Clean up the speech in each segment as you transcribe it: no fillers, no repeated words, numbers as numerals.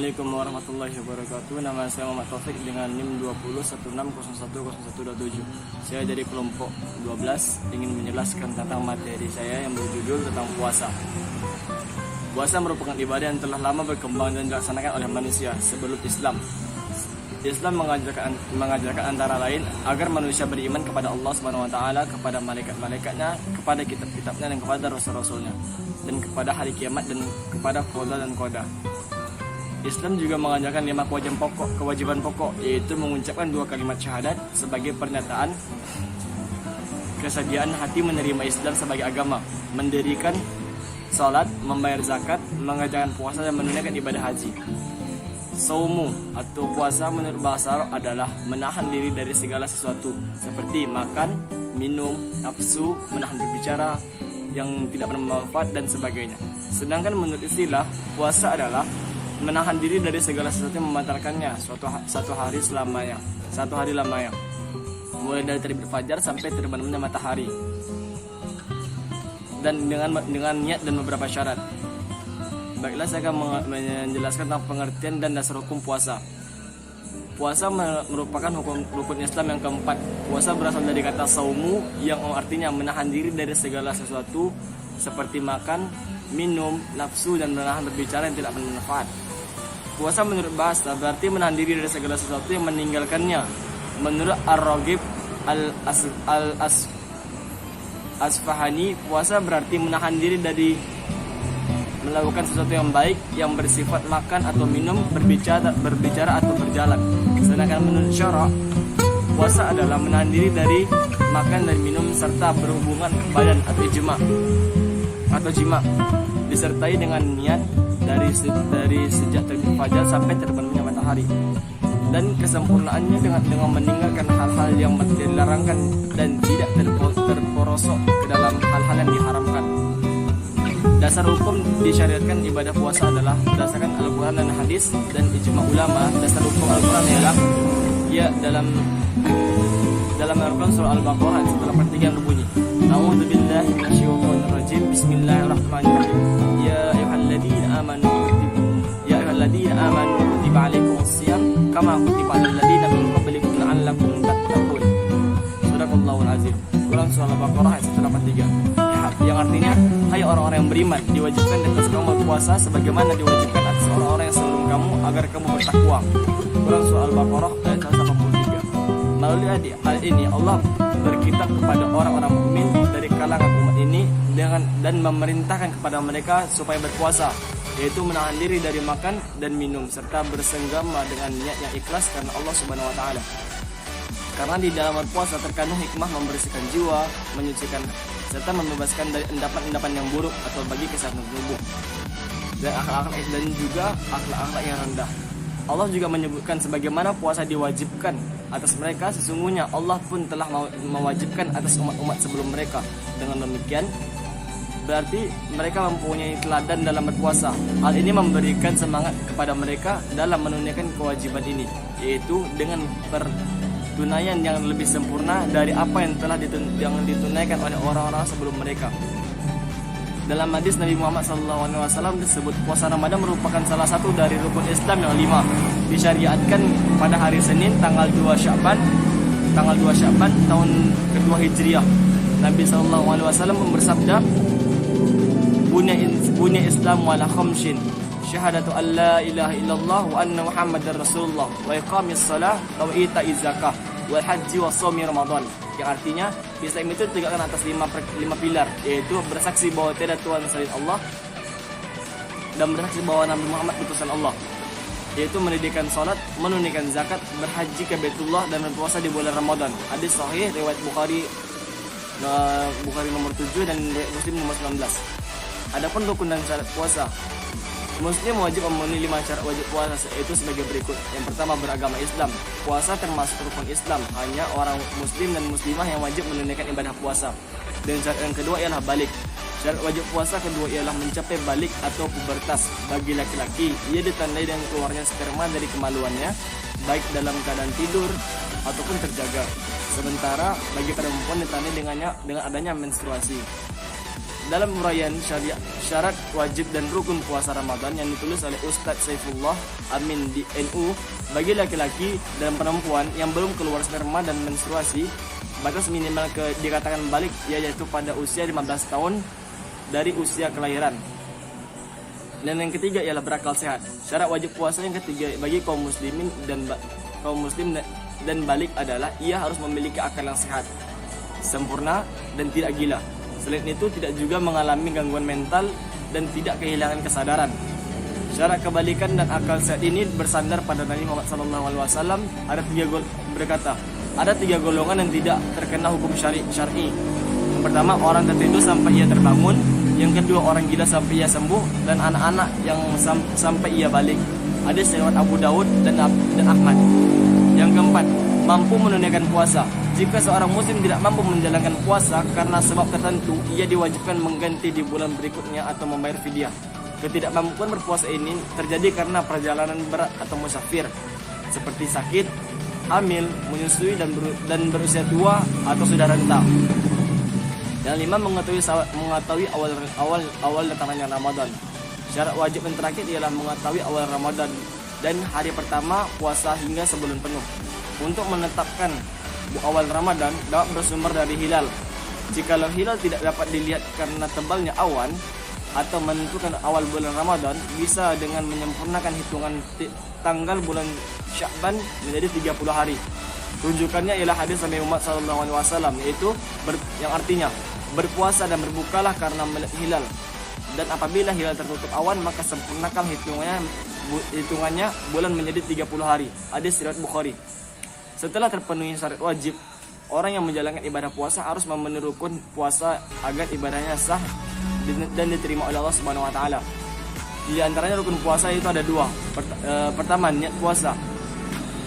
Assalamualaikum warahmatullahi wabarakatuh. Nama saya Muhammad Taufik dengan NIM 2016010127. Saya dari kelompok 12 ingin menjelaskan tentang materi saya yang berjudul tentang puasa. Puasa merupakan ibadah yang telah lama berkembang dan dilaksanakan oleh manusia sebelum Islam. Islam mengajarkan antara lain agar manusia beriman kepada Allah Subhanahu wa taala, kepada malaikat-malaikatnya, kepada kitab-kitabnya dan kepada rasul-rasulnya, dan kepada hari kiamat dan kepada qada dan qadar. Islam juga mengajarkan 5 kewajiban pokok, yaitu mengucapkan 2 kalimat syahadat sebagai pernyataan kesediaan hati menerima Islam sebagai agama, mendirikan salat, membayar zakat, mengerjakan puasa dan menunaikan ibadah haji. Saumu atau puasa menurut bahasa Arab adalah menahan diri dari segala sesuatu seperti makan, minum, nafsu, menahan berbicara yang tidak bermanfaat dan sebagainya. Sedangkan menurut istilah, puasa adalah menahan diri dari segala sesuatu yang membatalkannya satu hari lamanya, mulai dari terbit fajar sampai terbenamnya matahari, dan dengan niat dan beberapa syarat. Baiklah, saya akan menjelaskan tentang pengertian dan dasar hukum puasa. Puasa merupakan rukun Islam yang keempat. Puasa berasal dari kata saumu yang artinya menahan diri dari segala sesuatu seperti makan, minum, nafsu, dan menahan berbicara yang tidak bermanfaat. Puasa menurut bahasa berarti menahan diri dari segala sesuatu yang meninggalkannya. Menurut Ar-Raghib Al-Asfahani, puasa berarti menahan diri dari melakukan sesuatu yang baik yang bersifat makan atau minum, berbicara atau berjalan. Sedangkan menurut Syara, puasa adalah menahan diri dari makan dan minum serta berhubungan badan atau jima, disertai dengan niat dari sejak terbit fajar sampai terbenamnya matahari, dan kesempurnaannya dengan meninggalkan hal-hal yang dilarangkan dan tidak terperosok ke dalam hal-hal yang diharamkan. Dasar hukum disyariatkan ibadah puasa adalah berdasarkan Al-Quran dan hadis dan ijma ulama. Dasar hukum Al-Quran ialah dalam Al-Quran surah Al-Baqarah ayat 83 yang berbunyi, A'udzubillahi minasyaitonir rajim. Bismillahirrahmanirrahim. Ya ayyuhalladzina amanu kutiba alaikumusiyam kama kutiba alal ladzina min qablikum la'allakum tattaqun. Shadaqallahul azim. Quran surah Al-Baqarah ayat 83. Yang artinya, hai orang-orang yang beriman, diwajibkan atas kamu berpuasa sebagaimana diwajibkan atas orang-orang yang sebelum kamu agar kamu bertakwa. Quran surah Al-Baqarah ayat 183. Melalui ayat ini Allah berkitab kepada orang-orang mukmin dari kalangan umat ini dan memerintahkan kepada mereka supaya berpuasa, yaitu menahan diri dari makan dan minum serta bersenggama dengan niat yang ikhlas karena Allah Subhanahu wa taala. Karena di dalam berpuasa terkandung hikmah membersihkan jiwa, menyucikan serta membebaskan dari endapan-endapan yang buruk atau bagi kesehatan tubuh dan akhlak-akhlak yang rendah. Allah juga menyebutkan sebagaimana puasa diwajibkan atas mereka, sesungguhnya Allah pun telah mewajibkan atas umat-umat sebelum mereka. Dengan demikian berarti mereka mempunyai teladan dalam berpuasa. Hal ini memberikan semangat kepada mereka dalam menunaikan kewajiban ini, yaitu dengan tunaian yang lebih sempurna dari apa yang telah ditunaikan oleh orang-orang sebelum mereka. Dalam hadis Nabi Muhammad SAW disebut puasa Ramadan merupakan salah satu dari rukun Islam yang 5, disyariatkan pada hari Senin tanggal 2 Sya'ban tahun kedua Hijriah. Nabi SAW bersabda, Bunya Islam wala khamsin, syahadatu an la ilaha illallah wa anna Muhammadar Rasulullah, wa iqamis salah wa ita'iz zakah, wal haji wa shaumi Ramadan. Yang artinya Islam itu ditegakkan atas 5 pilar, yaitu bersaksi bahwa tiada Tuhan selain Allah dan bersaksi bahwa Nabi Muhammad utusan Allah, yaitu mendirikan salat, menunaikan zakat, berhaji ke Baitullah dan berpuasa di bulan Ramadan. Hadis sahih riwayat Bukhari nomor 7 dan riwayat Muslim nomor 19. Adapun rukun dan syarat puasa, Muslim wajib memenuhi 5 syarat wajib puasa, yaitu sebagai berikut. Yang pertama, beragama Islam. Puasa termasuk rukun Islam. Hanya orang Muslim dan Muslimah yang wajib menunaikan ibadah puasa. Dan syarat yang kedua ialah balik. Syarat wajib puasa kedua ialah mencapai balik atau pubertas. Bagi laki-laki, ia ditandai dengan keluarnya sperma dari kemaluannya, baik dalam keadaan tidur ataupun terjaga. Sementara bagi perempuan ditandai dengan adanya menstruasi. dalam uraian syarat wajib dan rukun puasa Ramadan yang ditulis oleh Ustadz Saifullah Amin di NU, bagi laki-laki dan perempuan yang belum keluar sperma dan menstruasi, batas minimal dikatakan balik yaitu pada usia 15 tahun dari usia kelahiran. Dan yang ketiga ialah berakal sehat. Syarat wajib puasa yang ketiga bagi kaum muslim dan balik adalah ia harus memiliki akal yang sehat, sempurna dan tidak gila. Selain itu tidak juga mengalami gangguan mental dan tidak kehilangan kesadaran. Syarat kebalikan dan akal sehat ini bersandar pada Nabi Muhammad SAW. Ada tiga golongan yang tidak terkena hukum syar'i. Yang pertama, orang tertidur sampai ia terbangun. Yang kedua, orang gila sampai ia sembuh, dan anak-anak yang sampai ia balik. Hadis riwayat Abu Daud dan Ahmad. Yang keempat, mampu menunaikan puasa. Jika seorang muslim tidak mampu menjalankan puasa karena sebab tertentu, ia diwajibkan mengganti di bulan berikutnya atau membayar fidyah. Ketidakmampuan berpuasa ini terjadi karena perjalanan berat atau musafir, seperti sakit, hamil, menyusui dan berusia tua atau sudah renta. Yang lima, mengetahui awal datangnya Ramadan. Syarat wajib yang terakhir ialah mengetahui awal Ramadan dan hari pertama puasa hingga sebulan penuh. Untuk menetapkan awal Ramadan dapat bersumber dari hilal. Jikalau hilal tidak dapat dilihat karena tebalnya awan atau menentukan awal bulan Ramadan, bisa dengan menyempurnakan hitungan tanggal bulan Sya'ban menjadi 30 hari. Rujukannya ialah hadis Nabi Muhammad SAW, yaitu yang artinya berpuasa dan berbukalah karena melihat hilal. Dan apabila hilal tertutup awan, maka sempurnakan hitungannya bulan menjadi 30 hari. Hadis riwayat Bukhari. Setelah terpenuhi syarat wajib, orang yang menjalankan ibadah puasa harus memenuhi rukun puasa agar ibadahnya sah dan diterima oleh Allah Subhanahu wa taala. Di antaranya rukun puasa itu ada dua. Pertama, niat puasa.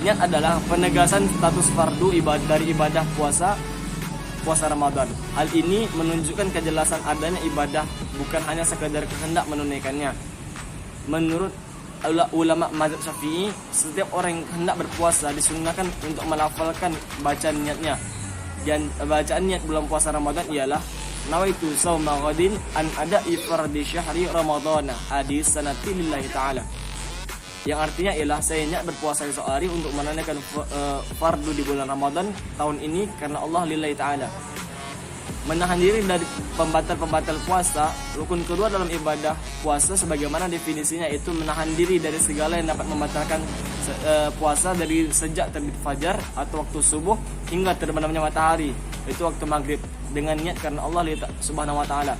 Niat adalah penegasan status fardu dari ibadah puasa Ramadan. Hal ini menunjukkan kejelasan adanya ibadah, bukan hanya sekedar kehendak menunaikannya. Menurut ulama mazhab Syafi'i, setiap orang yang hendak berpuasa disunnahkan untuk melafalkan bacaan niatnya. Dan bacaan niat bulan puasa Ramadan ialah nawaitu shauma ghadin an ada'i fardi syahri ramadhana hadis sanati lillahi ta'ala. Yang artinya ialah saya niat berpuasa esok hari untuk menunaikan fardu di bulan Ramadan tahun ini karena Allah lillahi ta'ala. Menahan diri dari pembatal-pembatal puasa. Rukun kedua dalam ibadah puasa sebagaimana definisinya itu menahan diri dari segala yang dapat membatalkan puasa dari sejak terbit fajar atau waktu subuh hingga terbenamnya matahari, itu waktu maghrib, dengan niat karena Allah Subhanahu wa taala.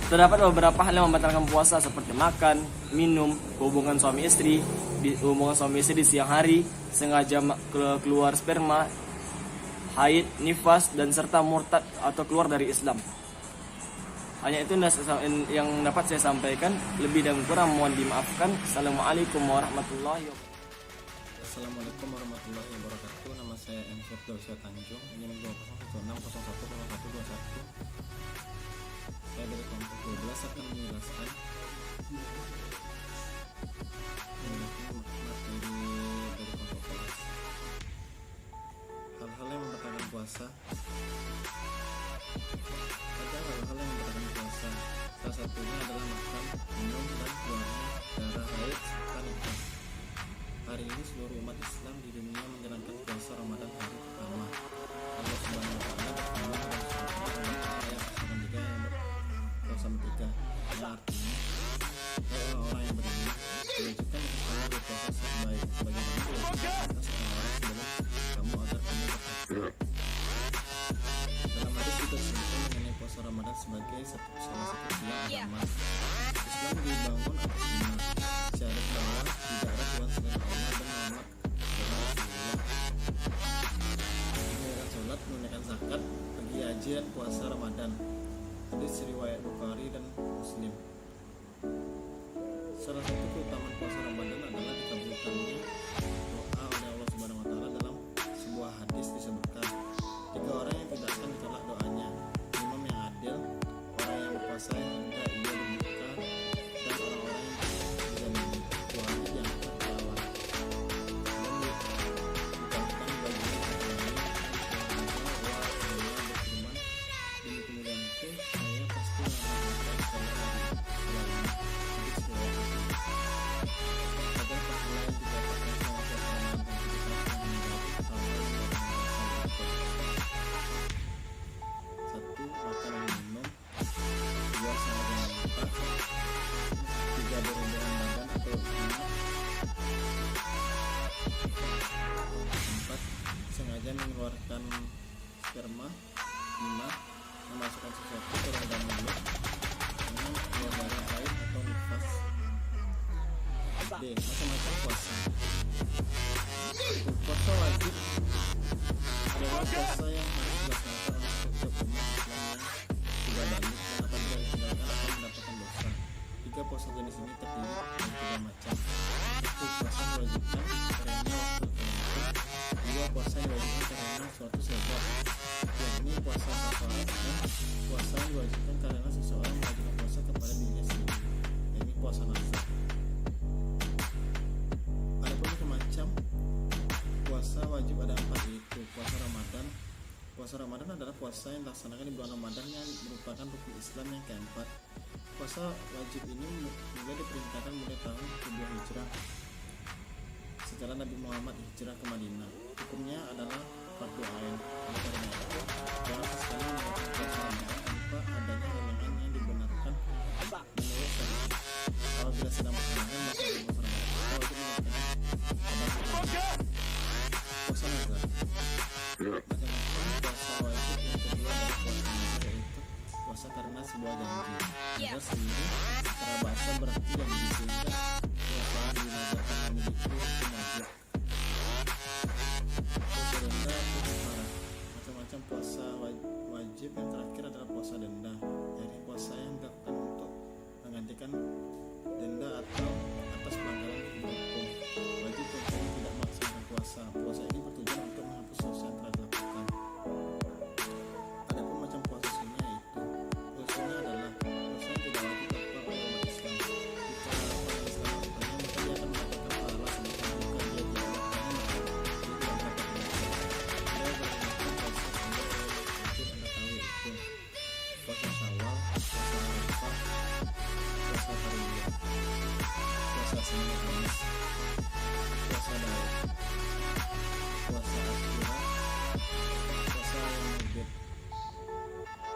Terdapat beberapa hal yang membatalkan puasa seperti makan, minum, hubungan suami istri di siang hari, sengaja keluar sperma, haid, nifas, dan serta murtad atau keluar dari Islam. Hanya itu yang dapat saya sampaikan. Lebih dan kurang mohon dimaafkan. Assalamualaikum warahmatullahi wabarakatuh. Assalamualaikum warahmatullahi wabarakatuh. Nama saya M. Firdausya Tanjung. Ini 2016010121. Saya dari kelompok 12 akan menjelaskan materi dari kelompok 11. Hal-hal yang membatalkan puasa. Ada hal-hal yang membatalkan puasa. Salah satunya adalah makan, minum, dan keluarnya darah haid serta nifas. Hari ini seluruh umat Islam di dunia menjalankan puasa Ramadan hari pertama. Allah Subhanahu wa taala berfirman dalam surat ayat 93 yang berpuasa 3, yang artinya orang-orang yang beriman diwajibkan untuk kamu berpuasa sebaik sebagaimana diwajibkan atas orang-orang sebelum kamu agar kamu bertakwa. Dalam hadis juga disebutkan mengenai puasa Ramadan sebagai salah satu tiang agama. Islam dibangun atas iman, syahadat bahwa tidak ada Tuhan selain Allah dan Muhammad Rasulullah. Menunaikan sholat, menunaikan zakat, pergi haji dan puasa Ramadan. Hadis riwayat Bukhari dan Muslim. Salah satu keutamaan puasa Ramadan adalah dikabulkannya doa oleh Allah Subhanahu wa taala. Dalam sebuah hadis disebutkan, 3 orang yang tidak akan ditolak doanya: imam yang adil, orang yang berpuasa yang hendak ia berbuka, dan orang-orang yang dizalimi Tuhannya di antara lawan. Dan diucapkan baginya Allah berfirman, demi kemuliaanku saya pasti dan mengeluarkan sperma. 5. Memasukkan sesuatu ke dalam mulut dengan keluar darah haid atau nifas. D. Macam-macam puasa. Puasa wajib adalah puasa yang harus dilaksanakan oleh setiap umat Islam yang tidak balik, dan apabila ditinggalkan akan mendapatkan dosa. 3 puasa jenis ini terdiri dari 3 macam. 1. Puasa diwajibkan karena waktu tertentu. 2. Puasa diwajibkan karena suatu sebab, yakni puasa kafarat, dan puasa yang diwajibkan karena seseorang melakukan puasa kepada dirinya sendiri, yakni puasa nazar. Adapun macam puasa wajib ada 4, yaitu puasa Ramadan. Puasa Ramadan adalah puasa yang dilaksanakan di bulan Ramadan yang merupakan rukun Islam yang keempat. Puasa wajib ini mulai diperintahkan mulai tahun kedua Hijrah setelah Nabi Muhammad hijrah ke Madinah. Hukumnya adalah fardu ain. Oleh karena itu, jangan sekali melakukan puasa Ramadan tanpa adanya halangan yang dibenarkan menurut syariat. Apabila sedang berhalangan melakukan puasa Ramadan, kita wajib melakukan puasa nazar. Macam-macam puasa wajib yang kedua adalah puasa nazar, yaitu puasa karena sebuah janji. Nazar sendiri secara bahasa berarti janji, sehingga puasa yang dinazarkan memiliki hukum wajib. Puasa denda atau kafara. Macam-macam puasa wajib yang terakhir adalah puasa denda, yakni puasa yang dilakukan untuk menggantikan denda atau atas pelanggaran hukum. Wajib contohnya tidak melaksanakan puasa. Puasa ini bertujuan untuk menghapus dosa yang telah dilakukan. Adapun macam puasa sunnah, yaitu puasa sunnah adalah puasa yang tidak wajib dilakukan oleh umat Islam. Jika orang Islam melakukannya, maka dia akan mendapatkan pahala, sedangkan jika dia tidak melakukannya, maka dia tidak mendapat dosa. Ada beberapa puasa sunnah yang wajib Anda tahu, yaitu puasa Syawal, puasa Arafah, puasa Tarwiyah, puasa Senin Kamis, puasa Daud, puasa Asyura, puasa Ayam Mubit,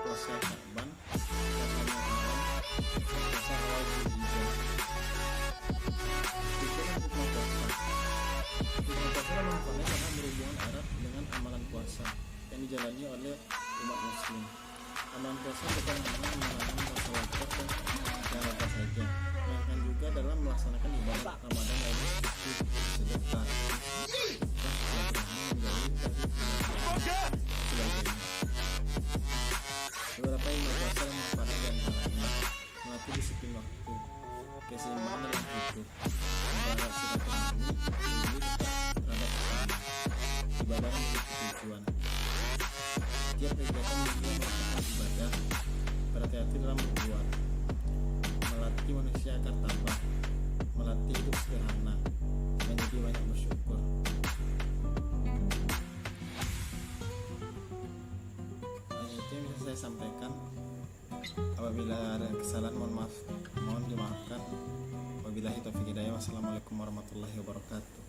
puasa Sya'ban, puasa Muharram, puasa awal Zulhijjah. Itulah hikmah puasa. Hikmah puasa adalah manfaatnya karena berhubungan erat dengan amalan puasa yang dijalani oleh umat muslim. Amalan puasa bukan hanya menjalankan puasa wajib dan cara apa saja, melainkan juga dalam melaksanakan ibadah Ramadan lainnya seperti sedekah, beberapa hikmah puasa dan manfaatnya diantaranya melatih disiplin waktu, keseimbangan dalam hidup, mempererat silaturahmi, memiliki terhadap sesama, ibadah yang memiliki tujuan. Setiap kegiatan minimal merupakan ibadah, berhati-hati dalam berbuat, melatih manusia agar tabah, melatih hidup sederhana, menjadi banyak bersyukur. Itu yang bisa saya sampaikan. Apabila ada kesalahan, mohon dimaafkan. Wabillahi taufiq hidayah. Wassalamualaikum warahmatullahi wabarakatuh.